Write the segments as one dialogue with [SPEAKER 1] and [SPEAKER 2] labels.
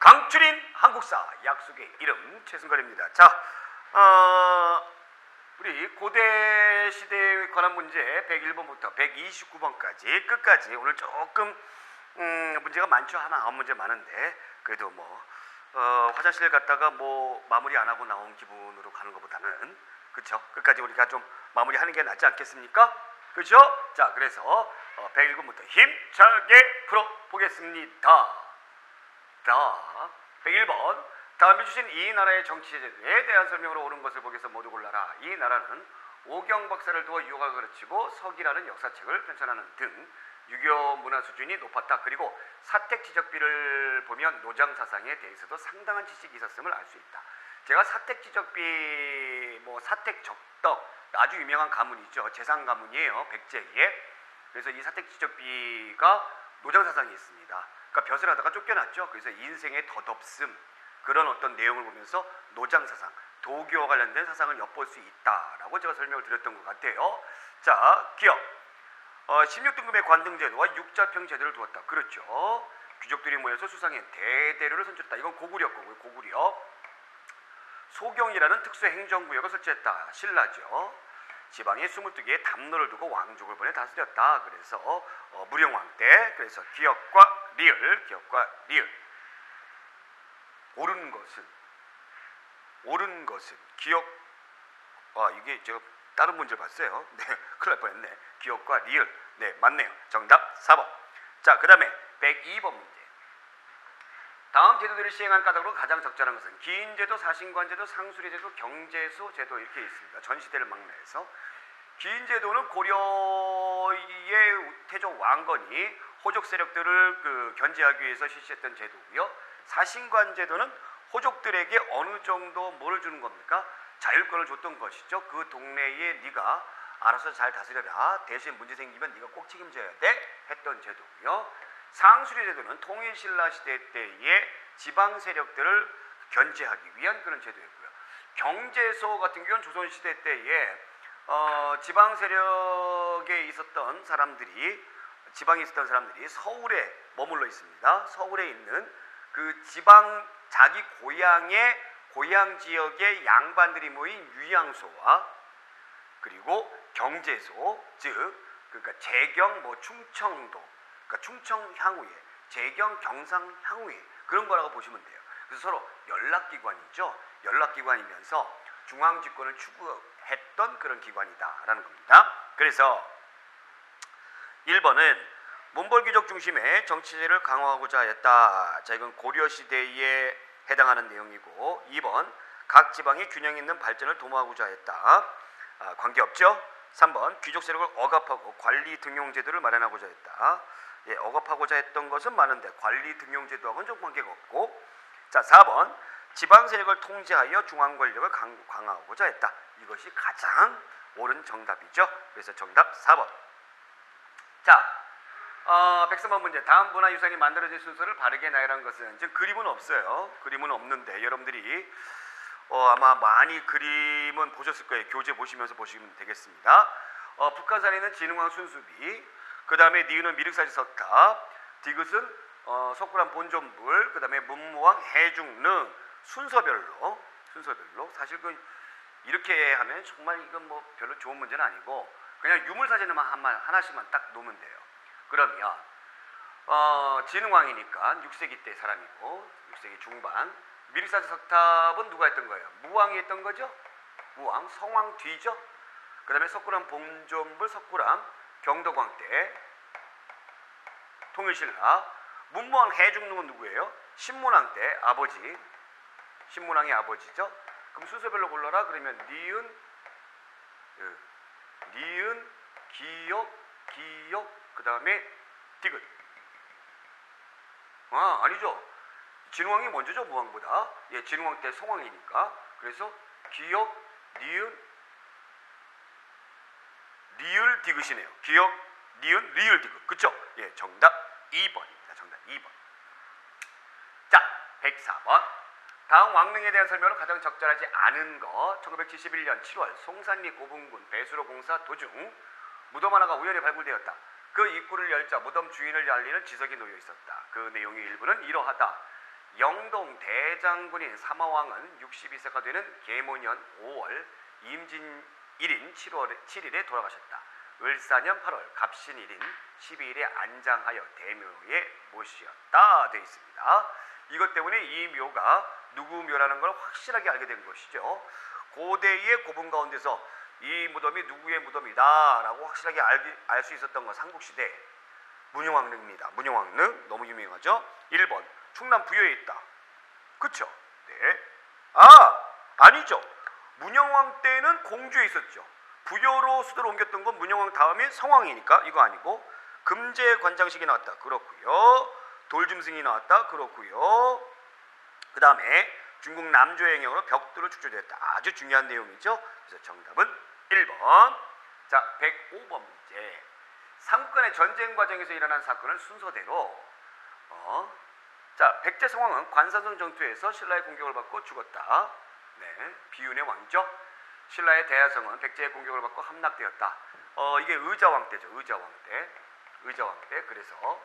[SPEAKER 1] 강추린 한국사 약속의 이름 최승걸입니다. 자, 우리 고대 시대에 관한 문제 101번부터 129번까지 끝까지 오늘 조금 문제가 많죠. 하나 아홉 문제 많은데 그래도 화장실 갔다가 마무리 안 하고 나온 기분으로 가는 것보다는 그쵸? 끝까지 우리가 좀 마무리하는 게 낫지 않겠습니까? 그죠? 자, 그래서 101번부터 힘차게 풀어보겠습니다. 자, 101번. 다음에 주신 이 나라의 정치제도에 대한 설명으로 옳은 것을 보기에서 모두 골라라. 이 나라는 오경 박사를 두어 유학을 가르치고 서기라는 역사책을 편찬하는 등 유교 문화 수준이 높았다. 그리고 사택지적비를 보면 노장 사상에 대해서도 상당한 지식이 있었음을 알 수 있다. 제가 사택지적비, 사택적덕 아주 유명한 가문이죠. 재상 가문이에요. 백제에. 그래서 이 사택지적비가 노장 사상이 있습니다. 그러니까 벼슬 하다가 쫓겨났죠. 그래서 인생의 덧없음 그런 어떤 내용을 보면서 노장 사상, 도교와 관련된 사상을 엿볼 수 있다라고 제가 설명을 드렸던 것 같아요. 자, 기억. 16등급의 관등제도와 육자평제도를 두었다. 그렇죠. 귀족들이 모여서 수상인 대대류를 선출했다. 이건 고구려거고요. 고구려. 소경이라는 특수 행정구역을 설치했다. 신라죠. 지방에 22개의 담로를 두고 왕족을 보내 다스렸다. 그래서 무령왕 때. 그래서 기역과 리을, 기역과 리을. 옳은 것은 기역. 이게 제가 다른 문제를 봤어요. 네, 큰일 날 뻔했네. 기역과 리을. 네, 맞네요. 정답 4번. 자, 그 다음에 102번 문제. 다음 제도들을 시행한 까닭으로 가장 적절한 것은 기인제도, 사신관제도, 상수리제도, 경제소 제도 이렇게 있습니다. 전시대를 막론해서 기인제도는 고려의 태조 왕건이 호족 세력들을 견제하기 위해서 실시했던 제도고요. 사신관제도는 호족들에게 어느 정도 뭐를 주는 겁니까? 자율권을 줬던 것이죠. 그 동네에 네가 알아서 잘 다스려라. 대신 문제 생기면 네가 꼭 책임져야 돼. 했던 제도고요. 상수리 제도는 통일신라 시대 때의 지방 세력들을 견제하기 위한 그런 제도였고요. 경제소 같은 경우는 조선시대 때에 지방 세력에 있었던 사람들이 서울에 머물러 있습니다. 서울에 있는 그 지방 자기 고향 지역의 양반들이 모인 유양소와 그리고 경제소, 그러니까 재경 충청도, 그러니까 충청 향후에 재경 경상 향후에 그런 거라고 보시면 돼요. 그래서 서로 연락기관이죠. 연락기관이면서 중앙집권을 추구했던 그런 기관이다라는 겁니다. 그래서 1번은 몬골귀족 중심의 정치제를 강화하고자 했다. 자, 이건 고려시대에 해당하는 내용이고 2번 각 지방의 균형 있는 발전을 도모하고자 했다. 관계없죠. 3번 귀족 세력을 억압하고 관리 등용제도를 마련하고자 했다. 예, 억압하고자 했던 것은 많은데 관리 등용제도하고는 좀 관계가 없고 자, 4번 지방 세력을 통제하여 중앙 권력을 강화하고자 했다. 이것이 가장 옳은 정답이죠. 그래서 정답 4번. 자, 103번 문제. 다음 문화유산이 만들어진 순서를 바르게 나열한 것은 지금 그림은 없어요. 그림은 없는데 여러분들이 아마 많이 그림은 보셨을 거예요. 교재 보시면서 보시면 되겠습니다. 북한산에 있는 진흥왕 순수비, 그 다음에 니은은 미륵사지 석탑, 디귿은 석굴암 본존불, 그 다음에 문무왕 해중릉 순서별로 사실 이렇게 하면 정말 이건 별로 좋은 문제는 아니고 그냥 유물사진만 하나씩만 딱 놓으면 돼요. 그러면 진흥왕이니까 6세기 때 사람이고 6세기 중반. 미륵사지 석탑은 누가 했던 거예요? 무왕이 했던 거죠? 무왕, 성왕 뒤죠? 그 다음에 석굴암 본존불, 석굴암 경덕왕 때 통일신라. 문무왕 해중릉은 누구예요? 신문왕 때 아버지. 신문왕의 아버지죠? 그럼 순서별로 골라라. 그러면 니은, 기역, 그 다음에 디귿. 아니죠. 진흥왕이 먼저죠, 무왕보다. 예, 진흥왕 때 성왕이니까. 그래서 기역, 리을, 디귿이네요. 기역, 니은, 리을, 디귿. 그쵸? 예, 정답 2번입니다. 정답 2번. 자, 104번. 다음 왕릉에 대한 설명으로 가장 적절하지 않은 것. 1971년 7월 송산리 고분군 배수로 공사 도중 무덤 하나가 우연히 발굴되었다. 그 입구를 열자 무덤 주인을 알리는 지석이 놓여 있었다. 그 내용의 일부는 이러하다. 영동 대장군인 사마왕은 62세가 되는 계모년 5월 임진 1인 7일에 돌아가셨다. 을사년 8월 갑신 1인 12일에 안장하여 대묘에 모시었다 되어 있습니다. 이것 때문에 이 묘가 누구 묘라는 걸 확실하게 알게 된 것이죠. 고대의 고분 가운데서 이 무덤이 누구의 무덤이다 라고 확실하게 알 수 있었던 건 삼국시대 문영왕릉입니다. 문영왕릉 너무 유명하죠. 1번 충남 부여에 있다. 그쵸? 네. 아니죠. 문영왕 때는 공주에 있었죠. 부여로 수도를 옮겼던 건 문영왕 다음에 성왕이니까 이거 아니고, 금제 관장식이 나왔다. 그렇고요. 돌짐승이 나왔다. 그렇고요. 그 다음에 중국 남조의 영향으로 벽돌을 축조되었다. 아주 중요한 내용이죠. 그래서 정답은 1번. 자, 105번 문제. 삼국간의 전쟁 과정에서 일어난 사건을 순서대로 자, 백제 성왕은 관사성 전투에서 신라의 공격을 받고 죽었다. 네, 비운의 왕죠. 신라의 대하성은 백제의 공격을 받고 함락되었다. 이게 의자왕 때죠. 의자왕 때. 그래서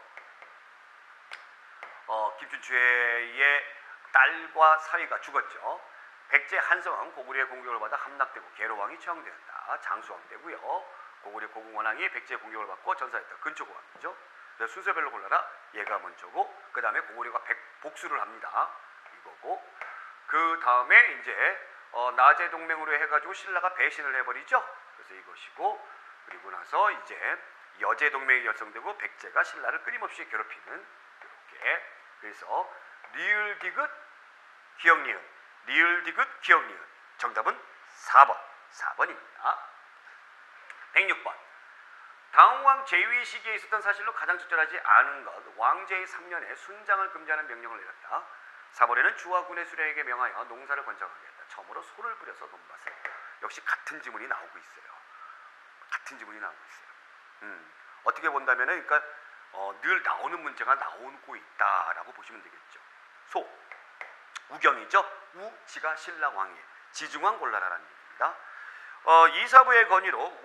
[SPEAKER 1] 김춘추의 딸과 사위가 죽었죠. 백제 한성은 고구려의 공격을 받아 함락되고 계로왕이 처형되었다. 장수왕 때고요. 고구려 고궁원왕이 백제의 공격을 받고 전사했다. 근초고왕이죠. 그래서 순서별로 골라라. 얘가 먼저고, 그 다음에 고구려가 복수를 합니다. 이거고, 그 다음에 이제 나제 동맹으로 해가지고 신라가 배신을 해버리죠. 그래서 이것이고, 그리고 나서 이제 여제 동맹이 결성되고 백제가 신라를 끊임없이 괴롭히는 이렇게. 그래서 리을 디귿 기억니은. 정답은 4번입니다. 106번. 당왕 제위 시기에 있었던 사실로 가장 적절하지 않은 것. 왕제의 3년에 순장을 금지하는 명령을 내렸다. 4번에는 주와 군의 수령에게 명하여 농사를 권장하게 했다. 처음으로 소를 부려서 논밭을. 역시 같은 지문이 나오고 있어요. 어떻게 본다면은, 그러니까 늘 나오는 문제가 나오고 있다라고 보시면 되겠죠. 소, 우경이죠. 지가 신라왕이에요. 지중왕 골라라라는 얘기입니다. 이사부의 건의로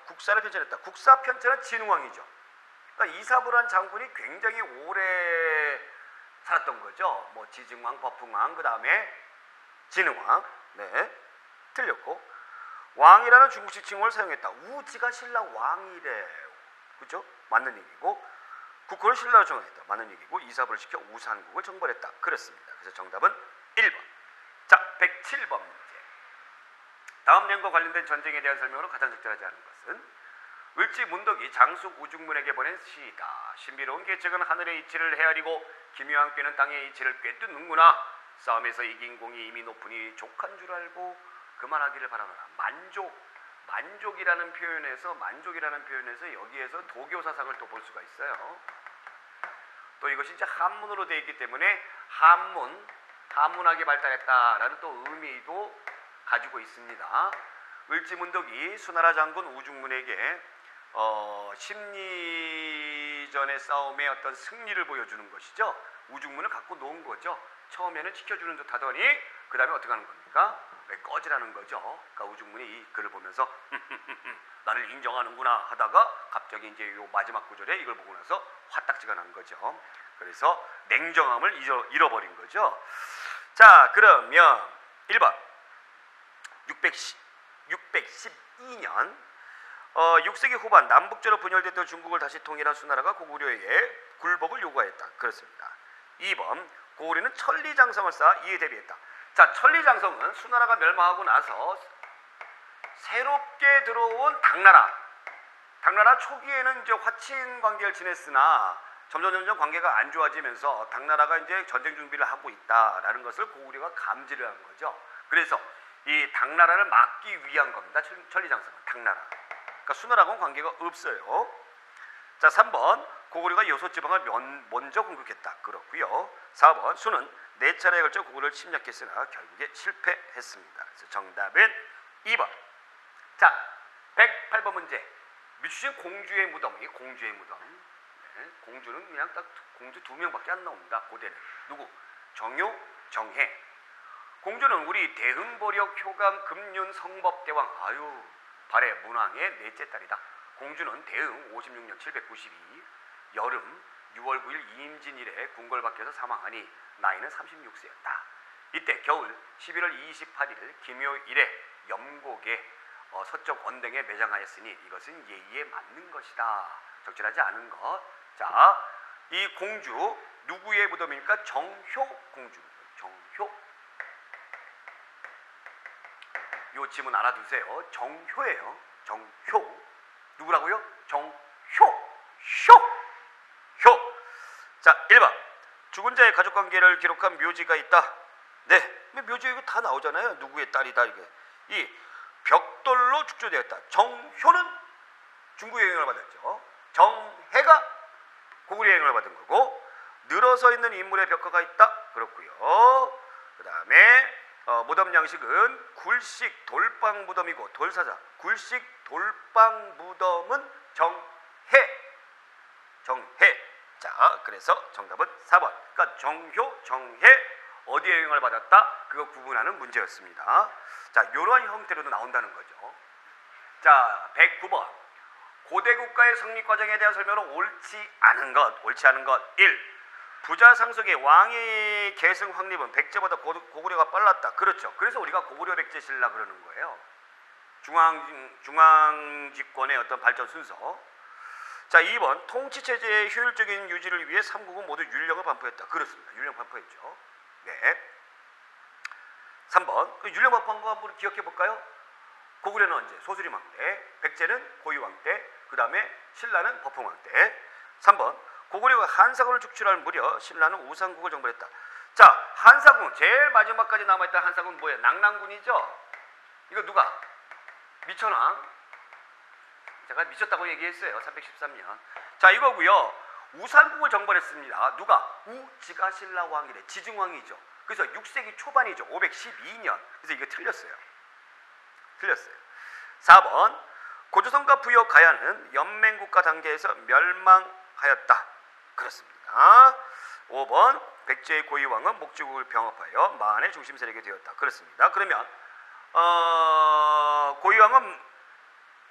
[SPEAKER 1] 국사를 편찬했다. 국사 편찬은 진흥왕이죠. 그러니까 이사부란 장군이 굉장히 오래 살았던 거죠. 뭐 지증왕, 법흥왕, 그 다음에 진흥왕. 네, 틀렸고, 왕이라는 중국식 칭호를 사용했다. 우지가 신라 왕이래요. 그죠? 맞는 얘기고, 국호를 신라로 정했다. 맞는 얘기고, 이사부를 시켜 우산국을 정벌했다. 그렇습니다. 그래서 정답은 1번. 자, 107번 문제. 다음 내용과 관련된 전쟁에 대한 설명으로 가장 적절하지 않은 것은 을지 문덕이 장숙 우중문에게 보낸 시이다. 신비로운 계책은 하늘의 이치를 헤아리고 기묘한 꾀는 땅의 이치를 꿰뚫는구나. 싸움에서 이긴 공이 이미 높으니 족한 줄 알고 그만하기를 바라노라. 만족이라는 표현에서 여기에서 도교 사상을 또 볼 수가 있어요. 또 이것이 이제 한문으로 되어 있기 때문에 한문학이 발달했다라는 또 의미도 가지고 있습니다. 을지문덕이 수나라 장군 우중문에게 심리전의 싸움의 어떤 승리를 보여주는 것이죠. 우중문을 갖고 놓은 거죠. 처음에는 지켜주는 듯 하더니 그 다음에 어떻게 하는 겁니까? 꺼지라는 거죠. 그러니까 우중문이 이 글을 보면서 나를 인정하는구나 하다가 갑자기 이제 요 마지막 구절에 이걸 보고 나서 화딱지가 난 거죠. 그래서 냉정함을 잃어버린 거죠. 자, 그러면 1번 612년 6세기 후반 남북제로 분열됐던 중국을 다시 통일한 수나라가 고구려에게 굴복을 요구하였다. 그렇습니다. 2번 고구려는 천리장성을 쌓아 이에 대비했다. 자, 천리장성은 수나라가 멸망하고 나서 새롭게 들어온 당나라 초기에는 이제 화친 관계를 지냈으나 점점 관계가 안 좋아지면서 당나라가 이제 전쟁 준비를 하고 있다라는 것을 고구려가 감지를 한 거죠. 그래서 이 당나라를 막기 위한 겁니다. 천리장성은 당나라. 그러니까 수나라하고는 관계가 없어요. 자, 3번 고구려가 여소 지방을 먼저 공격했다. 그렇고요. 4번 수는 4차례에 걸쳐 고구려를 침략했으나 결국에 실패했습니다. 그래서 정답은 2번. 자, 108번 문제. 미추신 공주의 무덤. 이 공주의 무덤. 네, 공주는 그냥 딱 공주 2명밖에 안 나옵니다. 고대는. 누구? 정효, 정혜. 공주는 우리 대흥보력 효감 금륜 성법대왕 발해 문왕의 넷째 딸이다. 공주는 대흥 56년 792 여름 6월 9일 임진일에 궁궐 밖에서 사망하니 나이는 36세였다. 이때 겨울 11월 28일 김효일에 염곡에 서쪽 언덕에 매장하였으니 이것은 예의에 맞는 것이다. 적절하지 않은 것. 자, 이 공주 누구의 무덤입니까? 정효 공주입니다. 정효. 요 지문 알아두세요. 정효예요. 정효. 누구라고요? 정효. 효. 자, 1번. 죽은 자의 가족관계를 기록한 묘지가 있다. 네. 묘지에 이거 다 나오잖아요. 누구의 딸이다 이게. 이 벽돌로 축조되었다. 정효는 중국의 영향을 받았죠. 정혜가 고구려의 영향을 받은 거고, 늘어서 있는 인물의 벽화가 있다. 그렇고요. 그 다음에 무덤 양식은 굴식 돌방 무덤이고 돌사자. 굴식 돌방 무덤은 정혜. 자, 그래서 정답은 4번. 그러니까 정효, 정혜 어디에 영향을 받았다? 그거 구분하는 문제였습니다. 자, 이러한 형태로도 나온다는 거죠. 자, 109번. 고대 국가의 성립 과정에 대한 설명은 옳지 않은 것. 1. 부자 상속의 왕의 계승 확립은 백제보다 고구려가 빨랐다. 그렇죠. 그래서 우리가 고구려 백제 신라 그러는 거예요. 중앙집권의 어떤 발전 순서. 자, 2번. 통치체제의 효율적인 유지를 위해 삼국은 모두 율령을 반포했다. 그렇습니다. 율령 반포했죠. 네. 3번. 그 율령 반포한 거 한번 기억해 볼까요? 고구려는 언제? 소수림왕 때. 백제는 고유왕 때. 그 다음에 신라는 법흥왕 때. 3번. 고구려가 한사군을 축출할 무려 신라는 우상국을 정벌했다. 자, 한사군 제일 마지막까지 남아있던 한사군 뭐예요? 낙랑군이죠. 이거 누가? 미천왕. 제가 미쳤다고 얘기했어요. 313년. 자, 이거고요. 우상국을 정벌했습니다. 누가? 우지가 신라왕이래. 지중왕이죠. 그래서 6세기 초반이죠. 512년. 그래서 이거 틀렸어요. 4번. 고조선과 부여 가야는 연맹국가 단계에서 멸망하였다. 그렇습니다. 5번. 백제의 고유왕은 목주국을 병합하여 만의 중심 세력이 되었다. 그렇습니다. 그러면 고유왕은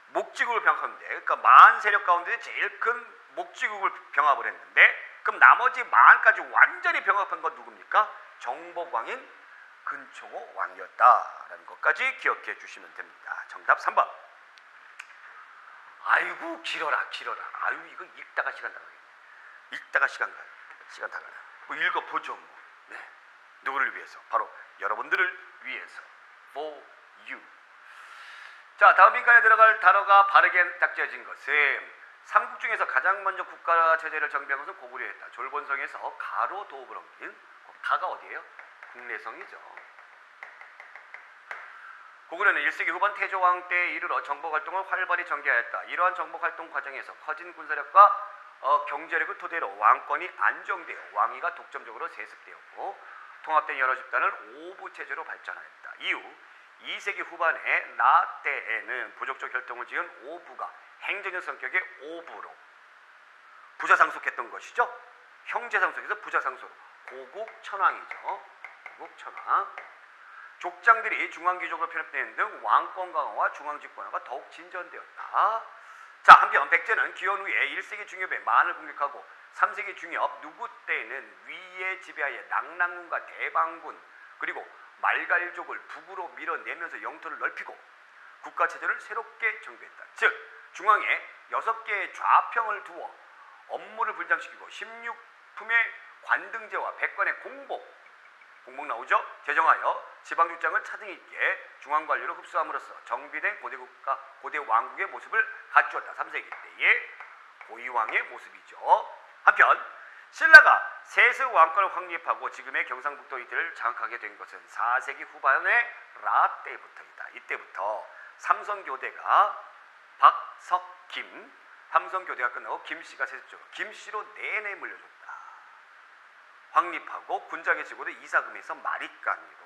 [SPEAKER 1] 목지국을 병합하는데, 그러니까 만 세력 가운데 제일 큰 목지국을 병합을 했는데, 그럼 나머지 만까지 완전히 병합한 건 누굽니까? 정복왕인 근총호 왕이었다라는 것까지 기억해 주시면 됩니다. 정답 3번. 아이고 길어라. 아유 이거 읽다가 시간 다 가요. 시간 다 가요. 뭐 읽어보죠 뭐. 네. 누구를 위해서? 바로 여러분들을 위해서. For you. 자, 다음 빈칸에 들어갈 단어가 바르게 닥쳐진 것은 삼국 중에서 가장 먼저 국가 체제를 정비한 것은 고구려였다. 졸본성에서 가로 도읍을 옮긴 가가 어디예요? 국내성이죠. 고구려는 1세기 후반 태조왕 때에 이르러 정복활동을 활발히 전개하였다. 이러한 정복활동 과정에서 커진 군사력과 경제력을 토대로 왕권이 안정되어 왕위가 독점적으로 세습되었고 통합된 여러 집단을 오부체제로 발전하였다. 이후 2세기 후반에 나 때에는 부족적 혈통을 지은 오부가 행정적 성격의 오부로 부자상속했던 것이죠. 형제상속에서 부자상속으로 고국천왕이죠. 고국천왕. 족장들이 중앙귀족으로 편입되는 등 왕권 강화와 중앙집권화가 더욱 진전되었다. 자, 한편 백제는 기원 후에 1세기 중엽에 만을 공격하고 3세기 중엽 누구 때에는 위에 지배하에 낙랑군과 대방군 그리고 말갈족을 북으로 밀어내면서 영토를 넓히고 국가체제를 새롭게 정비했다. 즉 중앙에 6개의 좌평을 두어 업무를 분장시키고 16품의 관등제와 백관의 공복 나오죠? 제정하여 지방주장을 차등 있게 중앙관리로 흡수함으로써 정비된 고대국가, 고대 왕국의 모습을 갖추었다. 3세기 때의 고이왕의 모습이죠. 한편 신라가 세습 왕권을 확립하고 지금의 경상북도 이태를 장악하게 된 것은 4세기 후반의 라 때부터이다. 이때부터 삼성교대가 박석김, 삼성교대가 끝나고 김씨가 세습적으로 김씨로 내내 물려줬다. 확립하고 군장의 지고도 이사금에서 마릿간으로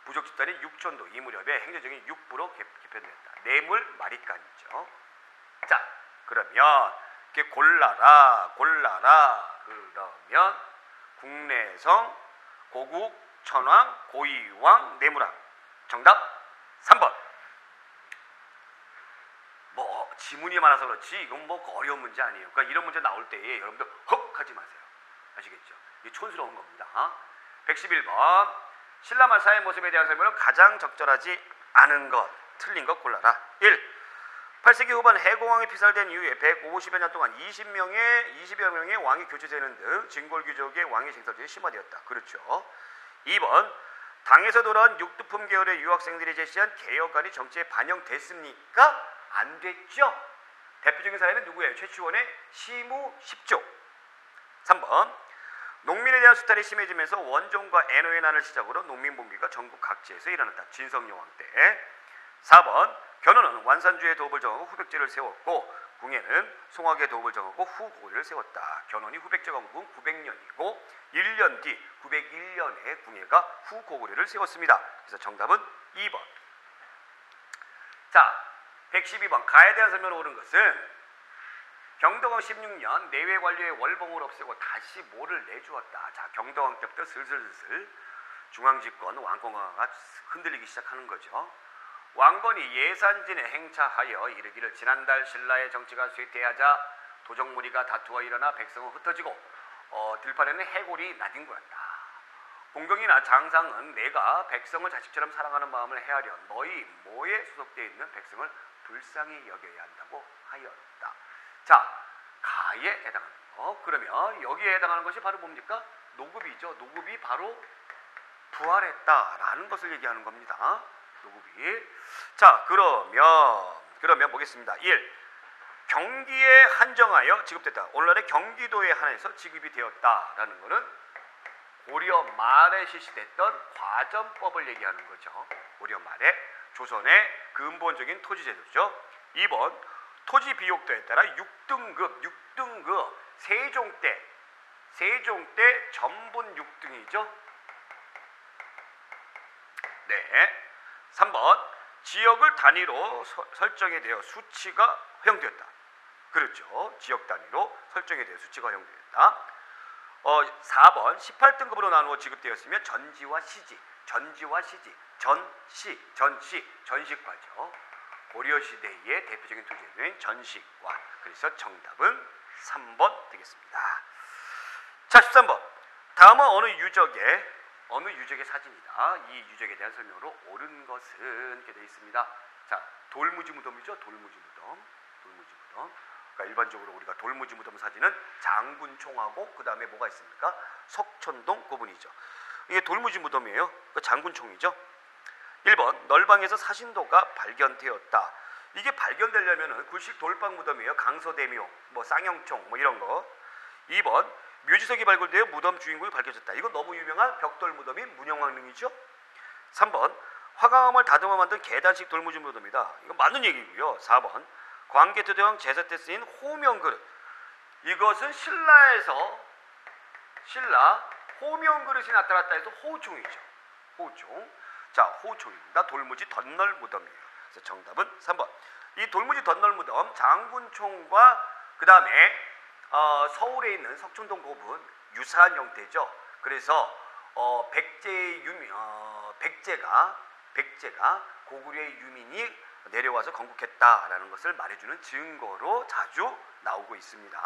[SPEAKER 1] 부족집단이 육촌도 이 무렵에 행정적인 육부로 개편됐다. 내물 마릿간이죠. 자, 그러면 이렇게 골라라. 그러면 국내성, 고국, 천왕, 고이왕, 내무랑. 정답 3번. 뭐 지문이 많아서 그렇지 이건 뭐 어려운 문제 아니에요. 그러니까 이런 문제 나올 때에 여러분들 헉 하지 마세요. 아시겠죠? 이게 촌스러운 겁니다. 111번 신라 말사의 모습에 대한 설명은 가장 적절하지 않은 것, 틀린 것 골라라. 1. 8세기 후반 해공왕이 피살된 이후에 150여 년 동안 20여 명의 왕이 교체되는 등 진골귀족의 왕위 쟁탈전이 심화되었다. 그렇죠. 2번 당에서 돌아온 육두품 계열의 유학생들이 제시한 개혁안이 정치에 반영됐습니까? 안 됐죠. 대표적인 사례는 누구예요? 최치원의 시무십조. 3번 농민에 대한 수탈이 심해지면서 원종과 애노의 난을 시작으로 농민봉기가 전국 각지에서 일어났다. 진성여왕 때. 4번 견훤은 완산주의 도읍을 정하고 후백제를 세웠고 궁예는 송악의 도읍을 정하고 후고리를 세웠다. 견훤이 후백제 건국은 900년이고 1년 뒤 901년에 궁예가 후고구려를 세웠습니다. 그래서 정답은 2번. 자, 112번 가에 대한 설명을 옳은 것은 경덕왕 16년 내외 관료의 월봉을 없애고 다시 뭐를 내주었다. 자, 경덕왕 때부터 슬슬 중앙집권 왕권화가 흔들리기 시작하는 거죠. 왕건이 예산진에 행차하여 이르기를 지난달 신라의 정치가 쇠퇴하자 도적무리가 다투어 일어나 백성은 흩어지고 들판에는 해골이 나뒹 거였다. 공경이나 장상은 내가 백성을 자식처럼 사랑하는 마음을 헤아려 너희 모에 소속되어 있는 백성을 불쌍히 여겨야 한다고 하였다. 자, 가에 해당하는 거. 그러면 여기에 해당하는 것이 바로 뭡니까? 노급이죠. 노급이 바로 부활했다라는 것을 얘기하는 겁니다. 노급이. 자, 그러면 보겠습니다. 1. 경기에 한정하여 지급됐다. 오늘날의 경기도에 한해서 지급이 되었다라는 것은 고려 말에 실시됐던 과전법을 얘기하는 거죠. 고려 말에 조선의 근본적인 토지제도죠. 2번 토지 비옥도에 따라 6등급 세종 때 전분 6등이죠. 네. 3번 지역을 단위로 설정에 대해 수치가 허용되었다. 그렇죠. 지역 단위로 설정에 대해 수치가 허용되었다. 4번 18등급으로 나누어 지급되었으면 전시와 시지, 전식과죠. 고려시대의 대표적인 토지제도인 전식과. 그래서 정답은 3번 되겠습니다. 자, 13번 다음은 어느 유적의 사진이다. 이 유적에 대한 설명으로 옳은 것은 이렇게 되어 있습니다. 자, 돌무지 무덤이죠. 돌무지 무덤. 그러니까 일반적으로 우리가 돌무지 무덤 사진은 장군총하고 그 다음에 뭐가 있습니까? 석촌동 고분이죠. 이게 돌무지 무덤이에요. 그 장군총이죠. 1번 널방에서 사신도가 발견되었다. 이게 발견되려면은 굴식 돌방 무덤이에요. 강서대묘, 뭐 쌍용총, 뭐 이런 거. 2번 묘지석이 발굴되어 무덤 주인공이 밝혀졌다. 이건 너무 유명한 벽돌 무덤인 문영왕릉이죠. 3번 화강암을 다듬어 만든 계단식 돌무지 무덤이다. 이건 맞는 얘기고요. 4번 광개토대왕 제사 때 쓰인 호명그릇. 이것은 신라 호명그릇이 나타났다 해서 호총이죠. 호총. 자, 호총입니다. 돌무지 덧널 무덤이에요. 그래서 정답은 3번. 이 돌무지 덧널 무덤 장군총과 그 다음에 서울에 있는 석촌동 고분 유사한 형태죠. 그래서 백제가 고구려의 유민이 내려와서 건국했다라는 것을 말해주는 증거로 자주 나오고 있습니다.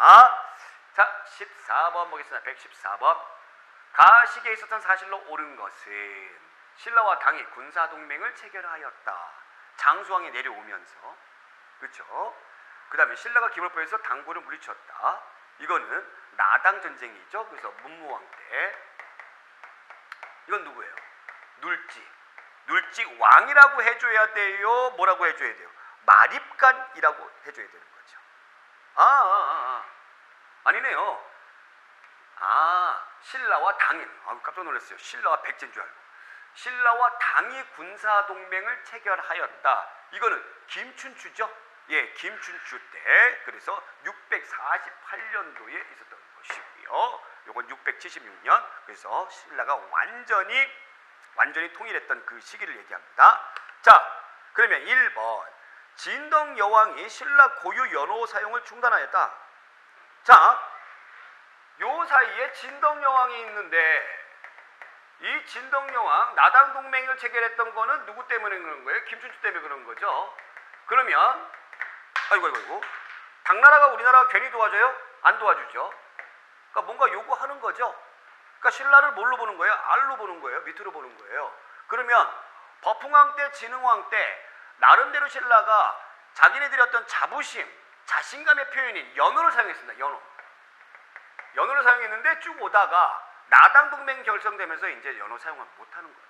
[SPEAKER 1] 자, 14번 보겠습니다. 114번 가시기에 있었던 사실로 옳은 것은 신라와 당이 군사동맹을 체결하였다. 장수왕이 내려오면서. 그렇죠? 그 다음에 신라가 기물포에서 당군을 물리쳤다. 이거는 나당 전쟁이죠. 그래서 문무왕 때. 이건 누구예요? 눌지 왕이라고 해줘야 돼요? 뭐라고 해줘야 돼요? 마립간이라고 해줘야 되는 거죠. 아니네요. 신라와 당이, 깜짝 놀랐어요. 신라와 백제인 줄 알고. 신라와 당이 군사동맹을 체결하였다. 이거는 김춘추죠. 예, 김춘추 때. 그래서 648년도에 있었던 것이고요. 요건 676년. 그래서 신라가 완전히 통일했던 그 시기를 얘기합니다. 자, 그러면 1번 진덕 여왕이 신라 고유 연호 사용을 중단하였다. 자, 요 사이에 진덕 여왕이 있는데 이 진덕 여왕 나당 동맹을 체결했던 거는 누구 때문에 그런 거예요? 김춘추 때문에 그런 거죠. 그러면 아이고 당나라가 우리나라가 괜히 도와줘요? 안 도와주죠. 그러니까 뭔가 요구하는 거죠. 그러니까 신라를 뭘로 보는 거예요? 알로 보는 거예요? 밑으로 보는 거예요? 그러면 버풍왕 때, 진흥왕 때 나름대로 신라가 자기네들이 어떤 자부심, 자신감의 표현인 연호를 사용했습니다. 연호를 사용했는데 쭉 오다가 나당 동맹 결성되면서 이제 연호 사용을 못하는 거예요.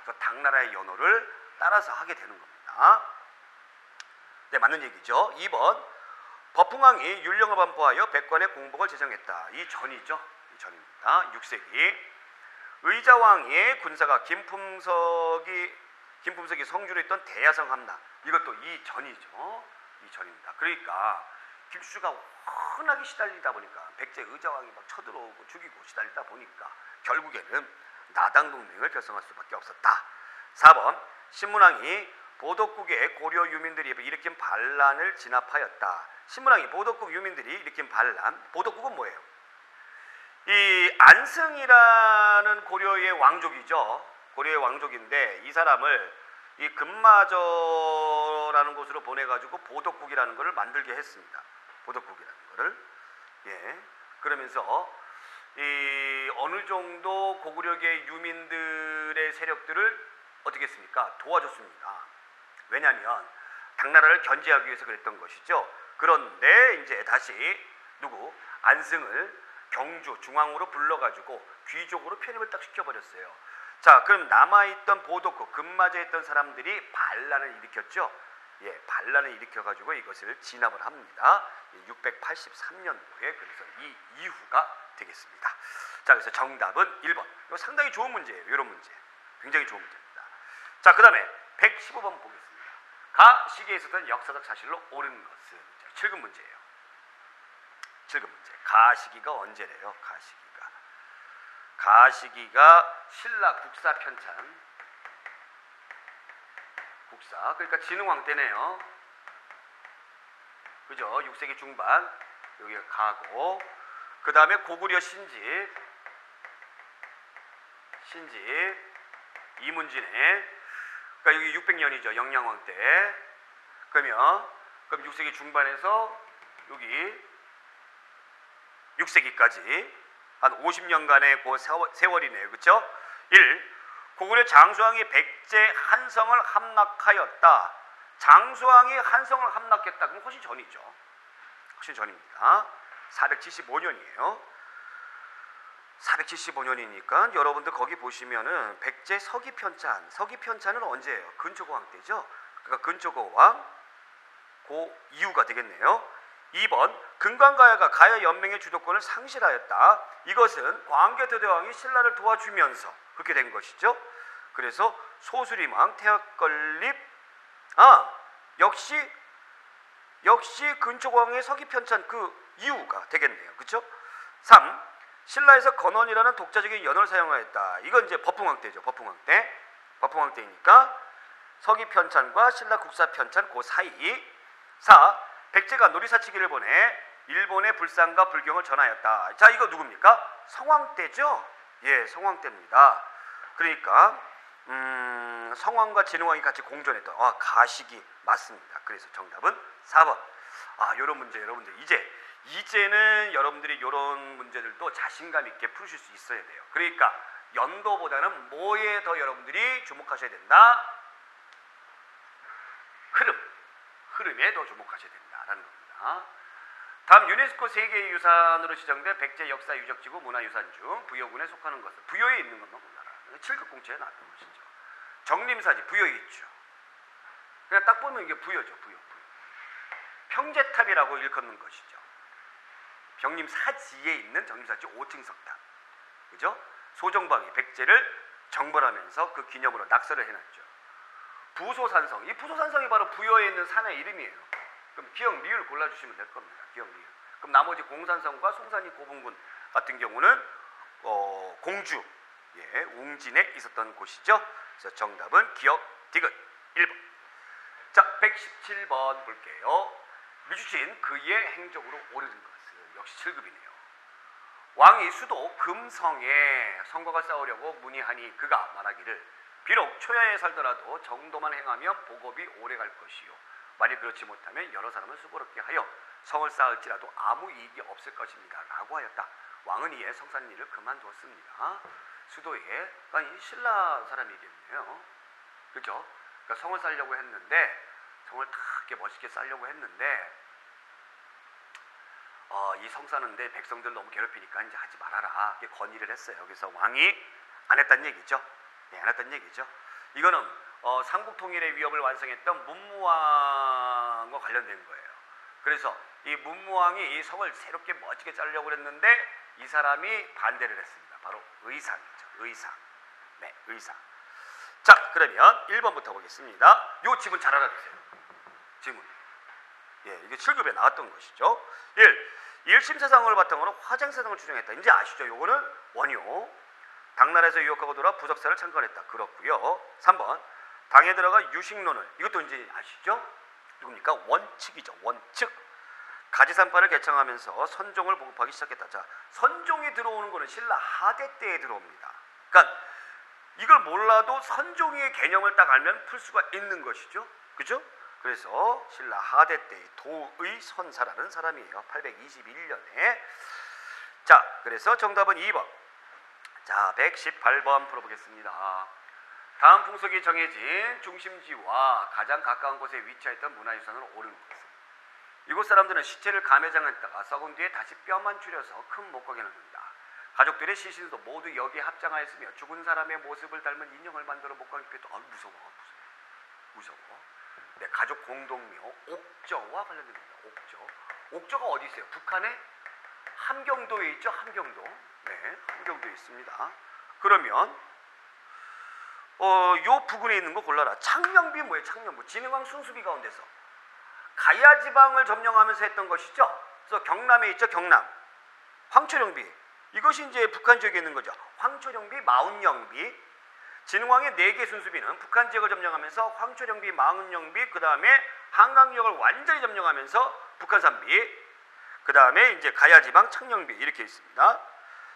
[SPEAKER 1] 그래서 당나라의 연호를 따라서 하게 되는 겁니다. 네, 맞는 얘기죠. 2번 버풍왕이 율령을 반포하여 백관의 공복을 제정했다. 이 전이죠. 이 전입니다. 6세기 의자왕의 군사가 김품석이 성주로 있던 대야성 함락. 이것도 이 전이죠. 이 전입니다. 그러니까 김추주가 워낙에 시달리다 보니까 백제 의자왕이 막 쳐들어오고 죽이고 시달리다 보니까 결국에는 나당 동맹을 결성할 수밖에 없었다. 4번 신문왕이 보덕국의 고려 유민들이 일으킨 반란을 진압하였다. 신문왕이 보덕국 유민들이 일으킨 반란, 보덕국은 뭐예요? 이 안승이라는 고려의 왕족이죠. 고려의 왕족인데 이 사람을 이 금마저라는 곳으로 보내가지고 보덕국이라는 것을 만들게 했습니다. 보덕국이라는 것을. 예. 그러면서 이 어느 정도 고구려계 유민들의 세력들을 어떻게 했습니까? 도와줬습니다. 왜냐하면 당나라를 견제하기 위해서 그랬던 것이죠. 그런데 이제 다시 안승을 경주 중앙으로 불러가지고 귀족으로 편입을 딱 시켜버렸어요. 자, 그럼 남아있던 보덕국 금마저에 있던 사람들이 반란을 일으켰죠. 예, 반란을 일으켜가지고 이것을 진압을 합니다. 683년도에 그래서 이 이후가 되겠습니다. 자, 그래서 정답은 1번. 이거 상당히 좋은 문제예요. 이런 문제. 굉장히 좋은 문제입니다. 자, 그 다음에 115번 보겠습니다. 가 시기에 있었던 역사적 사실로 옳은 것은 7급 문제예요. 7급 문제. 가 시기가 언제래요? 가시기가 신라 국사 편찬. 국사. 그러니까 진흥왕 때네요. 그죠? 6세기 중반. 여기가 가고. 그 다음에 고구려 신집. 이문진에. 그러니까 여기 600년이죠. 영양왕 때. 그럼 6세기 중반에서 여기 6세기까지 한 50년간의 그 세월이네요. 그렇죠? 1. 고구려 장수왕이 백제 한성을 함락하였다. 장수왕이 한성을 함락했다. 그럼 훨씬 전이죠. 훨씬 전입니다. 475년이에요. 475년이니까 여러분들 거기 보시면은 백제 서기편찬은 언제예요? 근초고왕 때죠. 그러니까 근초고왕 그 이후가 되겠네요. 2번 금관가야가 가야 연맹의 주도권을 상실하였다. 이것은 광개토대왕이 신라를 도와주면서 그렇게 된 것이죠. 그래서 소수림왕 태학건립 역시 근초고왕의 서기편찬 그 이후가 되겠네요. 그렇죠? 3. 신라에서 건원이라는 독자적인 연호를 사용하였다. 이건 이제 버풍왕 때죠. 버풍왕 때니까 서기편찬과 신라 국사편찬 그 사이. 4. 백제가 놀이사치기를 보내 일본의 불상과 불경을 전하였다. 자, 이거 누굽니까? 성왕 때죠. 예, 성왕 때입니다. 그러니까 성왕과 진흥왕이 같이 공존했던 가시기 맞습니다. 그래서 정답은 4번. 요런 문제 여러분들 이제는 여러분들이 이런 문제들도 자신감 있게 푸실 수 있어야 돼요. 그러니까 연도보다는 뭐에 더 여러분들이 주목하셔야 된다? 흐름에 더 주목하셔야 된다라는 겁니다. 다음 유네스코 세계유산으로 지정된 백제 역사 유적지구 문화유산 중 부여군에 속하는 것은 부여에 있는 것만 골라라. 7급 공채에 나왔던 것이죠. 정림사지 부여에 있죠. 그냥 딱 보면 이게 부여죠. 부여. 평제탑이라고 일컫는 것이죠. 병림사지에 있는 정림사지 5층 석탑. 그죠? 소정방이 백제를 정벌하면서 그 기념으로 낙서를 해놨죠. 부소산성. 이 부소산성이 바로 부여에 있는 산의 이름이에요. 그럼 기억, 리을 골라주시면 될 겁니다. 기억, 리을. 그럼 나머지 공산성과 송산이 고분군 같은 경우는 공주, 웅진에 있었던 곳이죠. 그래서 정답은 기억, 디귿 1번. 자, 117번 볼게요. 미주진 그의 행적으로 오르는 것은 역시 7급이네요. 왕이 수도 금성에 성곽을 쌓으려고 문의하니 그가 말하기를 비록 초야에 살더라도 정도만 행하면 복업이 오래갈 것이요. 만일 그렇지 못하면 여러 사람을 수고롭게 하여 성을 쌓을지라도 아무 이익이 없을 것입니다. 라고 하였다. 왕은 이에 성사하는 일을 그만두었습니다. 수도에, 그러니까 이 신라 사람이겠네요. 그죠? 그러니까 성을 쌓으려고 했는데, 성을 다 이렇게 멋있게 쌓으려고 했는데, 이 성 사는데 백성들 너무 괴롭히니까 이제 하지 말아라. 이렇게 건의를 했어요. 그래서 왕이 안 했다는 얘기죠. 네, 안 했다는 얘기죠. 이거는 삼국 통일의 위협을 완성했던 문무왕과 관련된 거예요. 그래서 이 문무왕이 이 성을 새롭게 멋지게 자르려고 그랬는데 이 사람이 반대를 했습니다. 바로 의상이죠. 의상. 네, 의상. 자, 그러면 1번부터 보겠습니다. 요 지문 잘 알아두세요. 지문. 예, 이게 7급에 나왔던 것이죠. 1. 일심사상을 바탕으로 화쟁사상을 주장했다. 이제 아시죠? 요거는 원효. 당나라에서 유역하고 돌아 부적사를 창건했다. 그렇고요. 3번. 당에 들어가 유식론을, 이것도 이제 아시죠? 누굽니까? 원칙이죠. 원칙. 가지산파를 개창하면서 선종을 보급하기 시작했다. 자, 선종이 들어오는 거는 신라 하대 때에 들어옵니다. 그러니까 이걸 몰라도 선종의 개념을 딱 알면 풀 수가 있는 것이죠. 그죠? 그래서 신라 하대 때의 도의 선사라는 사람이에요. 821년에. 자, 그래서 정답은 2번. 자, 118번 풀어보겠습니다. 다음 풍속이 정해진 중심지와 가장 가까운 곳에 위치했던 문화유산으로 옳은 것은? 이곳 사람들은 시체를 감회장했다가 썩은 뒤에 다시 뼈만 줄여서 큰 목각에 넣는다. 가족들의 시신도 모두 여기에 합장하였으며 죽은 사람의 모습을 닮은 인형을 만들어 목각에 뼈도 무서워. 네, 가족 공동묘 옥저와 관련된 겁니다. 옥저. 옥저가 어디 있어요? 북한의 함경도에 있죠. 함경도. 네, 함경도에 있습니다. 그러면 요 부근에 있는 거 골라라. 창녕비 뭐예요? 창녕비. 진흥왕 순수비 가운데서 가야 지방을 점령하면서 했던 것이죠. 그래서 경남에 있죠. 경남. 황초령비. 이것이 이제 북한 지역에 있는 거죠. 황초령비, 마운영비. 진흥왕의 4개 순수비는 북한 지역을 점령하면서 황초령비, 마운영비, 그 다음에 한강 지역을 완전히 점령하면서 북한산비, 그 다음에 이제 가야지방, 창녕비 이렇게 있습니다.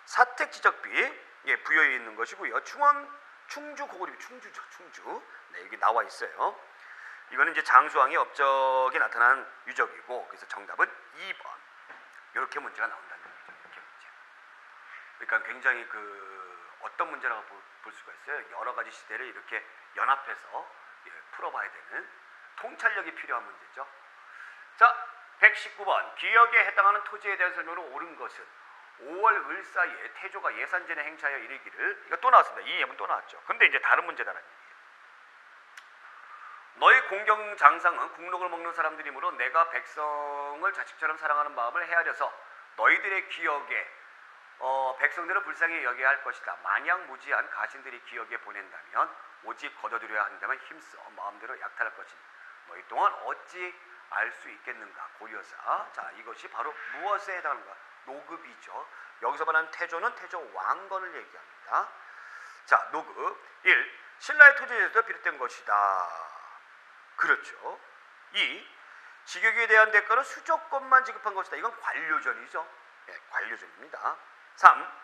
[SPEAKER 1] 사택지적비, 예, 부여에 있는 것이고요. 충주 고구려비, 충주죠, 충주. 네, 여기 나와 있어요. 이거는 이제 장수왕의 업적에 나타난 유적이고, 그래서 정답은 2번. 이렇게 문제가 나온다는 얘기죠. 이렇게 문제. 그러니까 굉장히 어떤 문제라고 볼 수가 있어요. 여러 가지 시대를 이렇게 연합해서 풀어봐야 되는 통찰력이 필요한 문제죠. 자, 119번. 기역에 해당하는 토지에 대한 설명으로 옳은 것은 5월 을사에 태조가 예산전에 행차하여 이르기를, 이거 또 나왔습니다. 이 예문 또 나왔죠. 근데 이제 다른 문제다라는 얘기예요. 너희 공경장상은 국록을 먹는 사람들이므로 내가 백성을 자식처럼 사랑하는 마음을 헤아려서 너희들의 기역에 백성들을 불쌍히 여겨야 할 것이다. 마냥 무지한 가신들이 기역에 보낸다면 오직 거둬들여야 한다면 힘써 마음대로 약탈할 것이니 너희 동안 어찌 알 수 있겠는가. 고려사. 자, 이것이 바로 무엇에 해당하는가? 노급이죠. 여기서 말하는 태조는 태조 왕건을 얘기합니다. 자, 노급. 1. 신라의 토지에서 비롯된 것이다. 그렇죠. 2. 직역에 대한 대가로 수조권만 지급한 것이다. 이건 관료전이죠. 네, 관료전입니다. 3.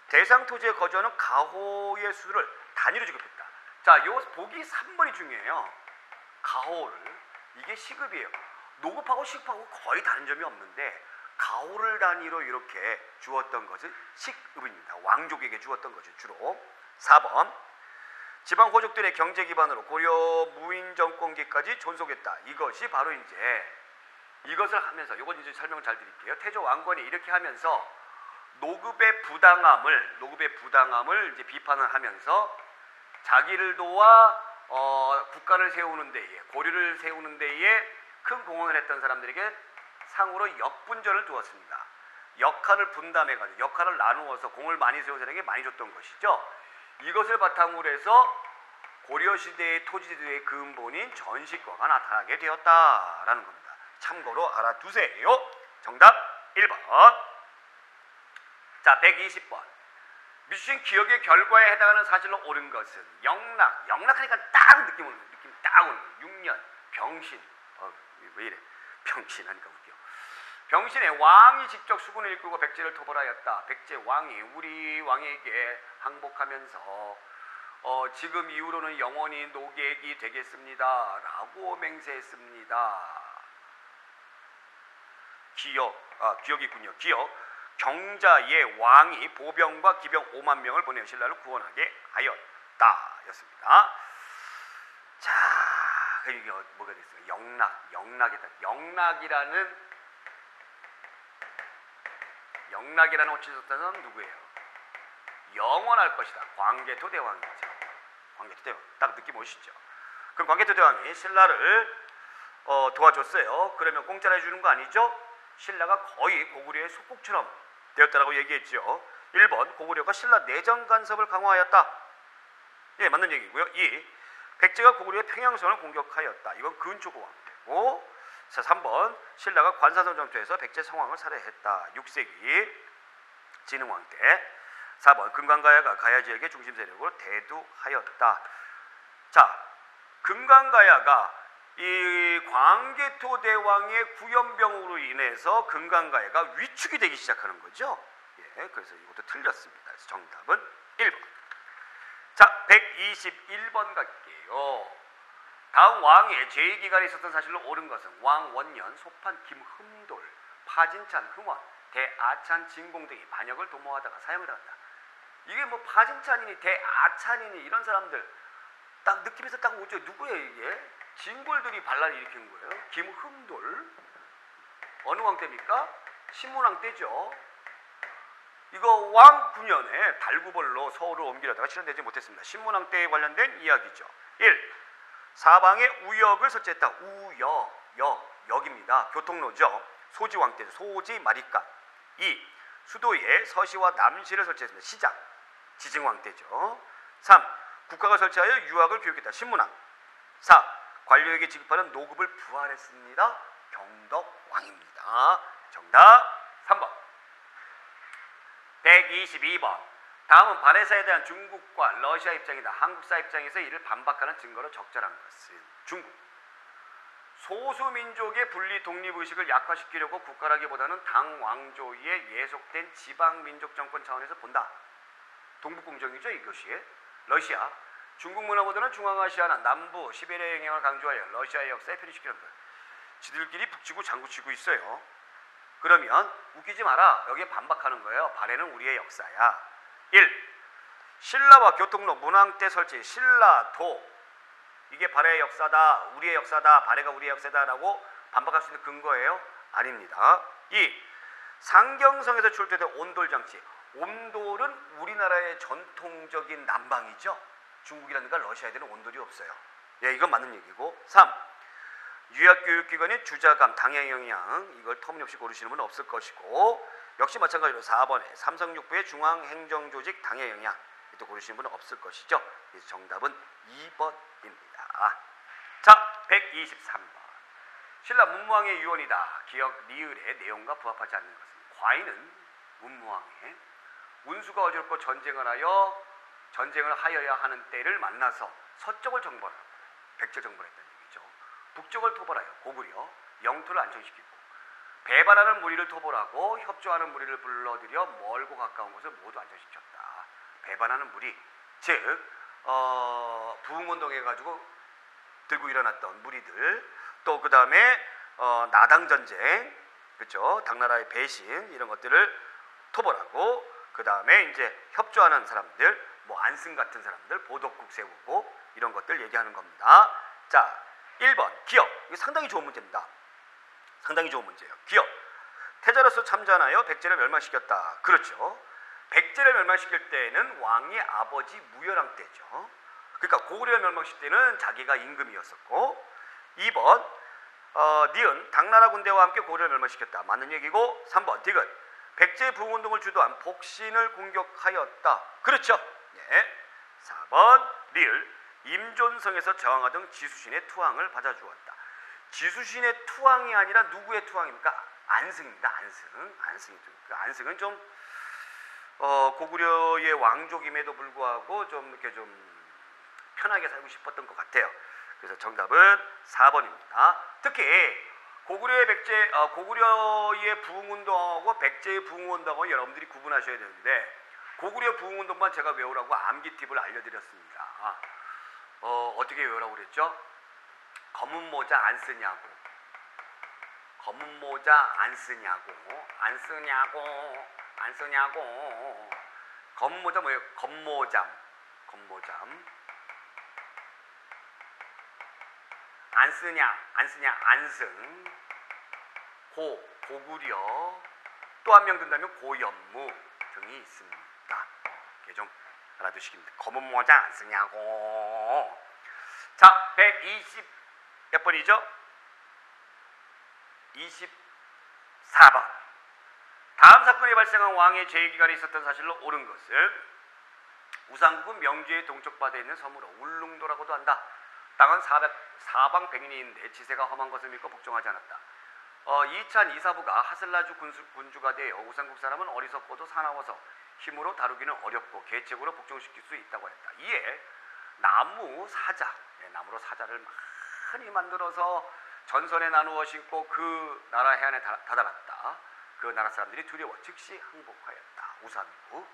[SPEAKER 1] 대상 토지에 거주하는 가호의 수를 단위로 지급했다. 자, 요 보기 3번이 중요해요. 가호를. 이게 시급이에요. 노급하고 시급하고 거의 다른 점이 없는데 가호를 단위로 이렇게 주었던 것은 시급입니다. 왕족에게 주었던 것이 주로. 4번. 지방 호족들의 경제 기반으로 고려 무인 정권기까지 존속했다. 이것이 바로 이제 이것을 하면서, 이건 이제 설명을 잘 드릴게요. 태조 왕건이 이렇게 하면서 노급의 부당함을 이제 비판을 하면서 자기를 도와 국가를 세우는 데에, 고려를 세우는 데에 큰 공헌을 했던 사람들에게 상으로 역분전을 두었습니다. 역할을 분담해가지고 역할을 나누어서 공을 많이 세운 사람에게 많이 줬던 것이죠. 이것을 바탕으로 해서 고려시대의 토지제도의 근본인 전시과가 나타나게 되었다라는 겁니다. 참고로 알아두세요. 정답 1번. 자, 120번. 미주신 기억의 결과에 해당하는 사실로 옳은 것은 영락하니까 딱 느낌 딱 오는 거예요. 6년 병신. 왜 이래? 병신하니까 웃겨. 병신의 왕이 직접 수군을 이끌고 백제를 토벌하였다. 백제 왕이 우리 왕에게 항복하면서 지금 이후로는 영원히 노객이 되겠습니다 라고 맹세했습니다. 기억이군요. 기억. 경자의 왕이 보병과 기병 5만 명을 보내어 신라를 구원하게 하였다 였습니다. 자, 이게 뭐가 됐어요? 영락이다. 영락이라는 호칭을 썼다는 사람은 누구예요? 영원할 것이다. 광개토 대왕이죠. 광개토 대왕. 딱 느낌 오시죠? 그럼 광개토 대왕이 신라를 도와줬어요. 그러면 공짜로 해주는 거 아니죠? 신라가 거의 고구려의 속국처럼 되었다라고 얘기했죠. 1번 고구려가 신라 내정 간섭을 강화하였다. 예, 맞는 얘기고요. 2. 백제가 고구려의 평양성을 공격하였다. 이건 근초고왕때고. 자, 3번 신라가 관사성 전투에서 백제 성왕을 살해했다. 6세기 진흥왕 때. 4번 금강가야가 가야지에게 중심 세력으로 대두하였다. 자, 금강가야가 이 광개토 대왕의 구연병으로 인해서 금강가야가 위축이 되기 시작하는 거죠. 예, 그래서 이것도 틀렸습니다. 그래서 정답은 1번. 자, 121번 갈게요. 다음 왕의 제2기간에 있었던 사실로 옳은 것은 왕원년, 소판, 김흠돌, 파진찬, 흥원, 대아찬, 진공 등이 반역을 도모하다가 사형을 당한다. 이게 뭐 파진찬이니 대아찬이니 이런 사람들 딱 느낌에서 딱 오죠. 누구예요 이게? 진골들이 반란을 일으킨 거예요. 김흠돌 어느 왕 때입니까? 신문왕 때죠. 이거 왕 9년에 발구벌로 서울을 옮기려다가 실현되지 못했습니다. 신문왕 때에 관련된 이야기죠. 1. 사방에 우역을 설치했다. 역입니다. 교통로죠. 소지왕 때죠. 소지 마리간. 2. 수도에 서시와 남시를 설치했습니다. 시장. 지증왕 때죠. 3. 국가가 설치하여 유학을 교육했다. 신문왕. 4. 관료에게 지급하는 노급을 부활했습니다. 경덕왕입니다. 정답 3번. 122번. 다음은 발해사에 대한 중국과 러시아 입장이다. 한국사 입장에서 이를 반박하는 증거로 적절한 것은 중국. 소수민족의 분리 독립의식을 약화시키려고 국가라기보다는 당 왕조위에 예속된 지방민족 정권 차원에서 본다. 동북공정이죠 이것이. 러시아. 중국 문화보다는 중앙아시아나 남부, 시베리아 영향을 강조하여 러시아의 역사에 편입시키는 것. 지들끼리 북치고 장구치고 있어요. 그러면 웃기지 마라. 여기에 반박하는 거예요. 발해는 우리의 역사야. 1. 신라와 교통로 문왕 때 설치. 신라도. 이게 발해의 역사다. 우리의 역사다. 발해가 우리의 역사다라고 반박할 수 있는 근거예요? 아닙니다. 2. 상경성에서 출토된 온돌장치. 온돌은 우리나라의 전통적인 난방이죠. 중국이라든가 러시아에는 온돌이 없어요. 예, 이건 맞는 얘기고. 3. 유학교육기관의 주자감, 당향영향. 이걸 터무니없이 고르시는 분은 없을 것이고. 역시 마찬가지로 4번에 삼성육부의 중앙행정조직 당향영향. 또 고르시는 분은 없을 것이죠. 그래서 정답은 2번입니다. 자, 123번. 신라 문무왕의 유언이다. 기억 리을의 내용과 부합하지 않는 것은 과인은 문무왕의 운수가 어지럽고 전쟁을 하여야 하는 때를 만나서 서쪽을 정벌하고 백제 정벌했다는 얘기죠. 북쪽을 토벌하여 고구려 영토를 안정시키고 배반하는 무리를 토벌하고 협조하는 무리를 불러들여 멀고 가까운 곳을 모두 안정시켰다. 배반하는 무리, 즉 부흥운동 해가지고 들고 일어났던 무리들, 또 그 다음에 나당전쟁, 그렇죠? 당나라의 배신 이런 것들을 토벌하고 그 다음에 이제 협조하는 사람들, 뭐 안승 같은 사람들, 보덕국 세우고 이런 것들 얘기하는 겁니다. 자, 1번 기업. 이거 상당히 좋은 문제입니다. 상당히 좋은 문제예요. 기업. 태자로서 참전하여 백제를 멸망시켰다. 그렇죠. 백제를 멸망시킬 때는 왕의 아버지 무열왕 때죠. 그러니까 고구려를 멸망시킬 때는 자기가 임금이었었고. 2번 니은 당나라 군대와 함께 고구려를 멸망시켰다. 맞는 얘기고. 3번 디귿 백제 부흥운동을 주도한 복신을 공격하였다. 그렇죠. 예. 4번 리을 임존성에서 저항하던 지수신의 투항을 받아주었다. 지수신의 투항이 아니라 누구의 투항입니까? 안승입니다. 안승은 좀 고구려의 왕족임에도 불구하고 좀 이렇게 좀 편하게 살고 싶었던 것 같아요. 그래서 정답은 4번입니다. 특히 고구려의 부흥운동하고 백제의 부흥운동하고 여러분들이 구분하셔야 되는데, 고구려 부흥운동만 제가 외우라고 암기 팁을 알려드렸습니다. 어떻게 외우라고 그랬죠? 검은 모자 안 쓰냐고. 검은 모자 안 쓰냐고. 안 쓰냐고. 안 쓰냐고. 검은 모자 뭐예요? 검모잠. 검모잠. 안 쓰냐. 안 쓰냐. 안승. 고구려. 또 한 명 든다면 고연무 등이 있습니다. 이게 좀 알아두시기 바랍니다. 검은 모자 안 쓰냐고. 자, 120 몇 번이죠? 24번. 다음 사건이 발생한 왕의 제위기간에 있었던 사실로 옳은 것을 우상국은 명주의 동쪽바다에 있는 섬으로 울릉도라고도 한다. 땅은 사방 백리인데 지세가 험한 것을 믿고 복종하지 않았다. 이찬 이사부가 하슬라주 군주가 되어 우상국 사람은 어리석고도 사나워서 힘으로 다루기는 어렵고 계책으로 복종시킬 수 있다고 했다. 이에 나무 사자, 나무로 사자를 많이 만들어서 전선에 나누어 신고 그 나라 해안에 다다랐다. 그 나라 사람들이 두려워 즉시 항복하였다. 우상국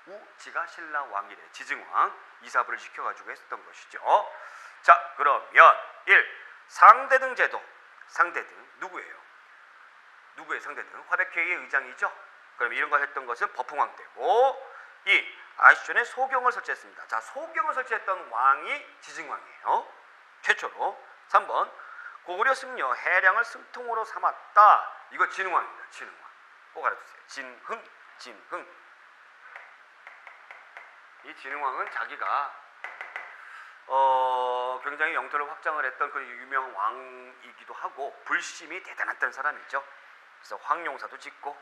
[SPEAKER 1] 우지가 신라 왕이래 지증왕 이사부를 시켜가지고 했었던 것이죠. 자, 그러면 1. 상대등 제도. 상대등 누구예요? 누구의 상대등? 화백회의의 의장이죠. 그럼 이런 걸 했던 것은 버풍왕 때고. 2. 아시존에 소경을 설치했습니다. 자, 소경을 설치했던 왕이 지증왕이에요. 최초로. 3번 고구려 승려 해량을 승통으로 삼았다. 이거 진흥왕입니다. 진흥왕. 꼭 알아두세요. 진흥. 이 진흥왕은 자기가 굉장히 영토를 확장을 했던 그 유명한 왕이기도 하고 불심이 대단했던 사람이죠. 그래서 황룡사도 짓고.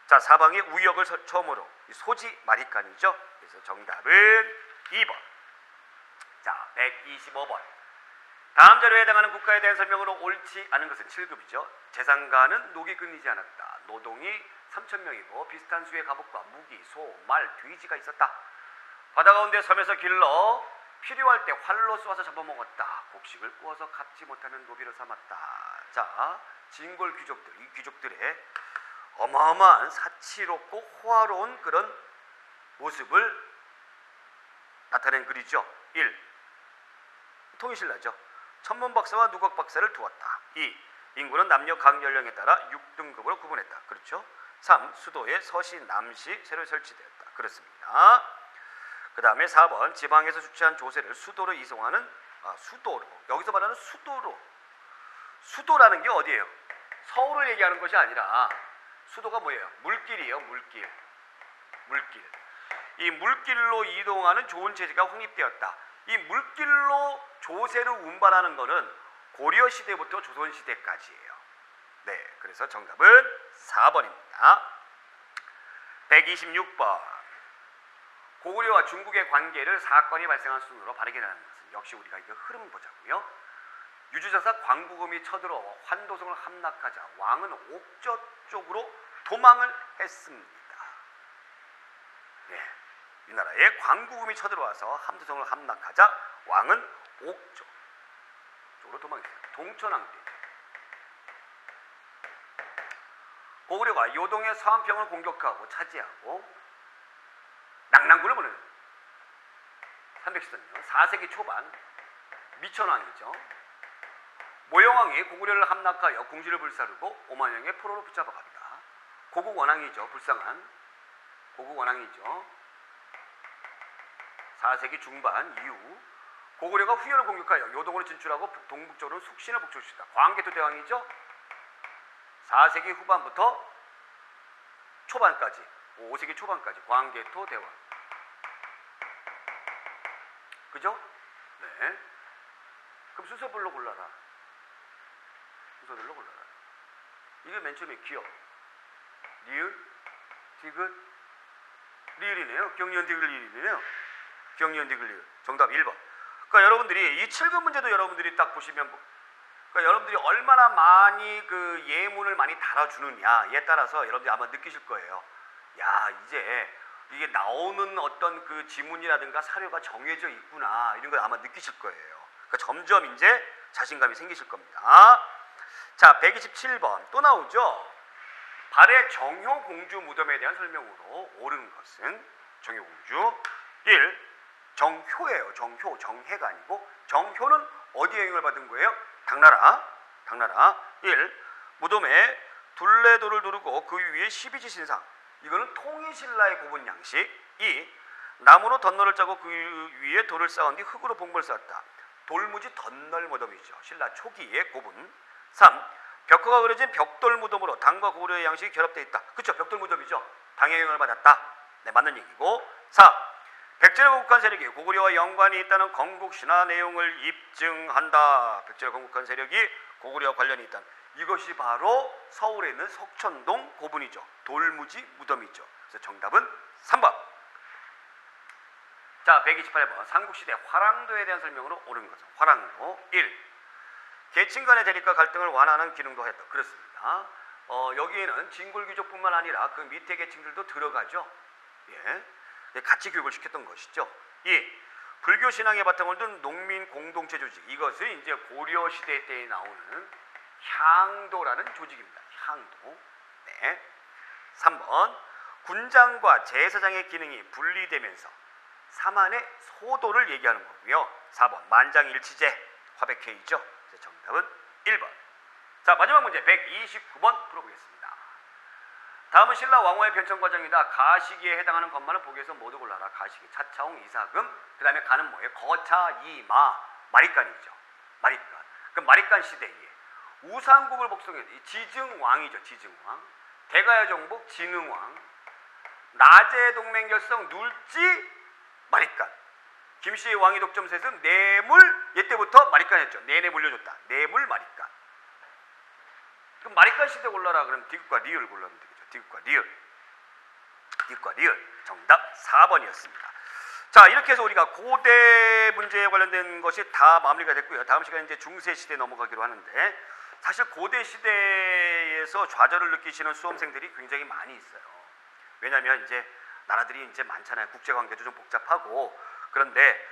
[SPEAKER 1] 자, 사방에 우역을 처음으로 소지 마리간이죠. 그래서 정답은 2번. 자, 125번. 다음 자료에 해당하는 국가에 대한 설명으로 옳지 않은 것은 7급이죠. 재상가는 녹이 끊이지 않았다. 노동이 3,000명이고 비슷한 수의 갑옷과 무기, 소, 말, 돼지가 있었다. 바다 가운데 섬에서 길러 필요할 때 활로 쏘아서 잡아먹었다. 곡식을 구워서 갚지 못하면 노비로 삼았다. 자, 진골 귀족들, 이 귀족들의 어마어마한 사치롭고 호화로운 그런 모습을 나타낸 글이죠. 1. 통일신라죠. 천문박사와 누각박사를 두었다. 2. 인구는 남녀 각 연령에 따라 6등급으로 구분했다. 그렇죠. 3. 수도에 서시, 남시 새로 설치되었다. 그렇습니다. 그 다음에 4번 지방에서 수취한 조세를 수도로 이송하는 수도로. 여기서 말하는 수도로. 수도라는 게 어디예요? 서울을 얘기하는 것이 아니라 수도가 뭐예요? 물길이에요. 물길. 이 물길로 이동하는 좋은 체제가 확립되었다. 이 물길로 조세를 운반하는 것은 고려시대부터 조선시대까지예요. 네, 그래서 정답은 4번입니다. 126번. 고구려와 중국의 관계를 사건이 발생한 순으로 바르게 나누는 것은 역시 우리가 이거 흐름 보자고요. 유주자사 광부금이 쳐들어 환도성을 함락하자 왕은 옥저 쪽으로 도망을 했습니다. 네, 이 나라에 광부금이 쳐들어와서 함도성을 함락하자 왕은 옥저 쪽으로 도망했어요. 동천왕 때 고구려가 요동의 서안평을 공격하고 차지하고 낙랑군을 보내요. 313년 4세기 초반 미천왕이죠. 모영왕이 고구려를 함락하여 궁지를 불사르고 5만명의 포로로 붙잡아갔다. 고국 원왕이죠. 불쌍한 고국 원왕이죠. 4세기 중반 이후 고구려가 후현을 공격하여 요동으로 진출하고 동북쪽으로 숙신을 복종시켰다. 광개토 대왕이죠. 4세기 후반부터 초반까지 5세기 초반까지 광개토 대왕. 그죠? 네. 그럼 순서별로 골라라. 순서별로 골라라. 이게 맨 처음에 기억. 리을, 디귿, 리을이네요. 경리연, 디귿, 리을이네요. 경리연, 디귿, 리을. 정답 1번. 그러니까 여러분들이 이 7급 문제도 여러분들이 딱 보시면 그러니까 여러분들이 얼마나 많이 그 예문을 많이 달아주느냐에 따라서 여러분들이 아마 느끼실 거예요. 야, 이제 이게 나오는 어떤 그 지문이라든가 사료가 정해져 있구나 이런 걸 아마 느끼실 거예요. 그러니까 점점 이제 자신감이 생기실 겁니다. 자, 127번 또 나오죠. 발의 정효공주 무덤에 대한 설명으로 옳은 것은 정효공주 1. 정효예요. 정효, 정혜가 아니고 정효는 어디에 영향을 받은 거예요? 당나라. 1. 무덤에 둘레돌을 두르고 그 위에 12지 신상. 이거는 통일신라의 고분 양식. 2. 나무로 덧널을 짜고 그 위에 돌을 쌓은 뒤 흙으로 봉을 쌓았다. 돌무지 덧널 무덤이죠. 신라 초기의 고분. 3. 벽화가 그려진 벽돌 무덤으로 당과 고려의 양식이 결합되어 있다. 그렇죠. 벽돌 무덤이죠. 당의 영향을 받았다. 네, 맞는 얘기고. 4. 백제의 건국한 세력이 고구려와 연관이 있다는 건국신화 내용을 입증한다. 백제의 건국한 세력이 고구려와 관련이 있다. 이것이 바로 서울에 있는 석천동 고분이죠. 돌무지 무덤이죠. 그래서 정답은 3번. 자, 128번. 삼국시대 화랑도에 대한 설명으로 옳은 것은 화랑도. 1. 계층 간의 대립과 갈등을 완화하는 기능도 하였다. 그렇습니다. 여기에는 진골귀족뿐만 아니라 그 밑에 계층들도 들어가죠. 예. 같이 교육을 시켰던 것이죠. 2. 불교 신앙의 바탕을 둔 농민 공동체 조직. 이것은 이제 고려 시대 때에 나오는 향도라는 조직입니다. 향도. 네. 3번. 군장과 제사장의 기능이 분리되면서 사만의 소도를 얘기하는 거고요. 4번. 만장일치제. 화백회의죠. 정답은 1번. 자, 마지막 문제 129번 풀어보겠습니다. 다음은 신라 왕후의 변천 과정이다. 가시기에 해당하는 것만은 보기에서 모두 골라라. 가시기, 차차홍, 이사금, 그 다음에 가는 뭐예요? 거차, 이마, 마리간이죠. 마리간. 그 마리간 시대에 우상국을 복송했던 지증왕이죠. 지증왕. 대가야 정복, 진흥왕. 나제 동맹 결성, 눌지, 마리간. 김씨의 왕위 독점 세습, 뇌물, 얘때부터 마리간 했죠. 내내 물려줬다. 뇌물, 마리간. 그럼 마리간 시대 골라라. 그럼 디귿과 리을 골라면 되겠죠. 디귿과 리을. 디귿과 리을. 정답 4번이었습니다. 자, 이렇게 해서 우리가 고대 문제에 관련된 것이 다 마무리가 됐고요. 다음 시간에 이제 중세 시대 넘어가기로 하는데, 사실 고대 시대에서 좌절을 느끼시는 수험생들이 굉장히 많이 있어요. 왜냐하면 이제 나라들이 이제 많잖아요. 국제 관계도 좀 복잡하고. 그런데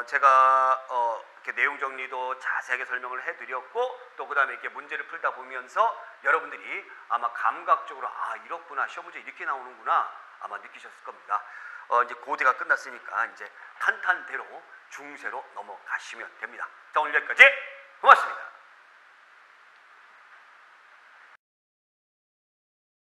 [SPEAKER 1] 제가 이렇게 내용 정리도 자세하게 설명을 해드렸고, 또 그 다음에 이렇게 문제를 풀다 보면서 여러분들이 아마 감각적으로 이렇구나, 시험 문제 이렇게 나오는구나 아마 느끼셨을 겁니다. 이제 고대가 끝났으니까 이제 탄탄대로 중세로 넘어가시면 됩니다. 자, 오늘 여기까지. 고맙습니다.